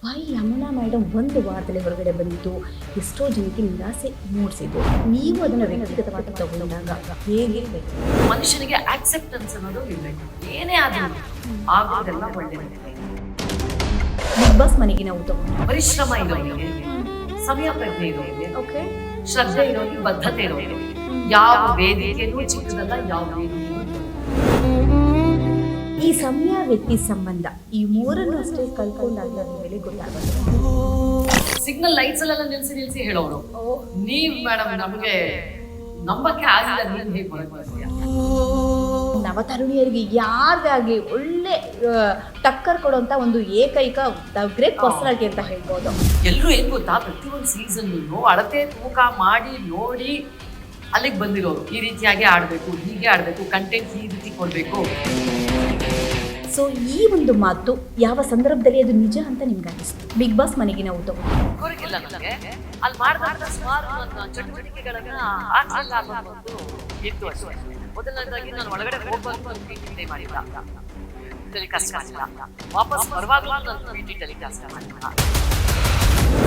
Y Yamuna madam ಒಂದು ವಾರದಲ್ಲಿ ಹೊರಗಡೆ ಬಂದಿದ್ದು ಎಷ್ಟೋ ಜನಕ್ಕೆ ನಿರಾಸೆ ಮೂಡಿಸಿದ್ದು. ನೀವು ಅದನ್ನು ವ್ಯಕ್ತಿಗತವಾಗಿ ತಗೊಂಡಾಗ ಹೇಗಿರಬೇಕು? ಮನುಷ್ಯನಿಗೆ ಆಕ್ಸೆಪ್ಟೆನ್ಸ್ ಅನ್ನೋದು ಇರಬೇಕು. ಏನೇ ಆದ್ರೂ ಆಗೋದೆಲ್ಲ ಒಳ್ಳೆಯದು. ಬಿಗ್ ಬಾಸ್ ಮನೆಗೆ ನಾವು ತಗೊಂಡು ಪರಿಶ್ರಮ ಇರೋರಿಗೆ, ಸಮಯ ಪ್ರಜ್ಞೆ ಇರೋರಿಗೆ, ಓಕೆ, ಶ್ರದ್ಧೆ ಇರೋರಿಗೆ, ಬದ್ಧತೆ ಇರೋರಿಗೆ, ಯಾವ ವೇದಿಕೆನೂ ಚಿಕ್ಕದಲ್ಲ, ಯಾವ ವೇದಿಕೆನೂ ಈ ಸಮಯ ವ್ಯಕ್ತಿ ಸಂಬಂಧ ಈ ಮೂರನ್ನು ಅಷ್ಟೇ ಕಲ್ಕೊಂಡಾಗ ಬೆಲೆ ಗೊತ್ತಾಗುತ್ತೆ. ಸಿಗ್ನಲ್ ಲೈಟ್ಸ್ ಅಲ್ಲೆಲ್ಲ ನಿಲ್ಸಿ ಹೇಳೋರು, ನೀವ್ ಮೇಡಮ್ ನಮಗೆ ನಂಬಕ್ಕೆ ಆಗಿಲ್ಲ, ನೀನ್ ಹೇಗೆ ಹೊರಗೆ ಬರ್ತೀಯ? ನವತರುಣಿಯರಿಗೆ ಯಾರಿಗಾಗಿ ಒಳ್ಳೆ ಟಕ್ಕರ್ ಕೊಡುವಂತ ಒಂದು ಏಕೈಕ ಗ್ರೇಟ್ ಪರ್ಸನಾಲಿಟಿ ಅಂತ ಹೇಳ್ಬೋದು. ಎಲ್ಲರೂ ಏನ್ ಗೊತ್ತಾ, ಪ್ರತಿಯೊಂದು ಸೀಸನ್ ಅಳತೆ ತೂಕ ಮಾಡಿ ನೋಡಿ ಅಲ್ಲಿಗೆ ಬಂದಿರೋರು. ಈ ರೀತಿಯಾಗಿ ಆಡ್ಬೇಕು, ಹೀಗೆ ಆಡ್ಬೇಕು, ಕಂಟೆಂಟ್ ಈ ರೀತಿ ಕೊಡ್ಬೇಕು. ಸೊ ಈ ಒಂದು ಮಾತು ಯಾವ ಸಂದರ್ಭದಲ್ಲಿ ಅದು ನಿಜ ಅಂತ ನಿಮ್ಗೆ ಅನಿಸ್ತು? ಬಿಗ್ ಬಾಸ್ ಮನೆಗೆ ನಾವು ತಗೊಂಡು ಗೊರಗಿಲ್ಲ ನನಗೆ. ಅಲ್ಲಿ ಮಾಡಿದಂತ ಸುಮಾರು ಚಟುವಟಿಕೆಗಳನ್ನ ಆಚೆಲ್ಲ ಅನ್ನೋದು ಇತ್ತು ಅಷ್ಟೇ. ಮೊದಲನೇದಾಗಿ ನಾನು ಒಳಗಡೆ ಹೋಗ್ಬಾರ್ದು ಅಂತ ಪಿ ಮಾಡಿಲ್ಲ, ಟೆಲಿಕಾಸ್ಟ್ ಮಾಡಿಲ್ಲ. ವಾಪಸ್ ಬರುವಾಗಲೂ ನಾನು ಪಿ ಟೆಲಿಕಾಸ್ಟ್ ಮಾಡಿಲ್ಲ.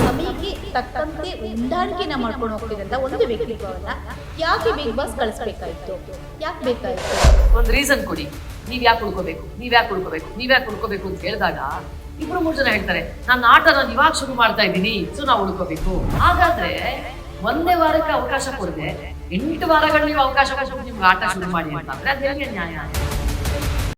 ಸಮಯಕ್ಕೆ ತಕ್ಕಂತೆ ಹೊಂದಾಣಿಕೆನ ಮಾಡ್ಕೊಂಡು ಹೋಗ್ತಿದ್ದಂತ ಒಂದು ವ್ಯಕ್ತಿತ್ವವನ್ನ ಯಾಕೆ ಬಿಗ್ ಬಾಸ್ ಕಳಿಸ್ಬೇಕಾಯ್ತು? ಯಾಕೆ ಬೇಕಾಯ್ತು? ಒಂದು ರೀಸನ್ ಕೊಡಿ. ನೀವ್ ಯಾಕೆ ಉಳ್ಕೋಬೇಕು, ನೀವ್ ಯಾಕೆ ಉಳ್ಕೋಬೇಕು, ನೀವ್ ಯಾಕೆ ಉಳ್ಕೋಬೇಕು ಅಂತ ಹೇಳಿದಾಗ 2-3 ಜನ ಹೇಳ್ತಾರೆ, ನನ್ನ ಆಟ ನಾನು ಇವಾಗ ಶುರು ಮಾಡ್ತಾ ಇದ್ದೀನಿ, ಸೊ ನಾವು ಉಳ್ಕೋಬೇಕು. ಹಾಗಾದ್ರೆ ಒಂದೇ ವಾರಕ್ಕೆ ಅವಕಾಶ ಕೊಡದೆ 8 ವಾರಗಳು ನೀವು ಅವಕಾಶ ಕೊಟ್ಟು ನಿಮ್ಗೆ ಆಟ ಶುರು ಮಾಡಿ ಅಂತಂದ್ರೆ ಅದೇನೇ ನ್ಯಾಯ?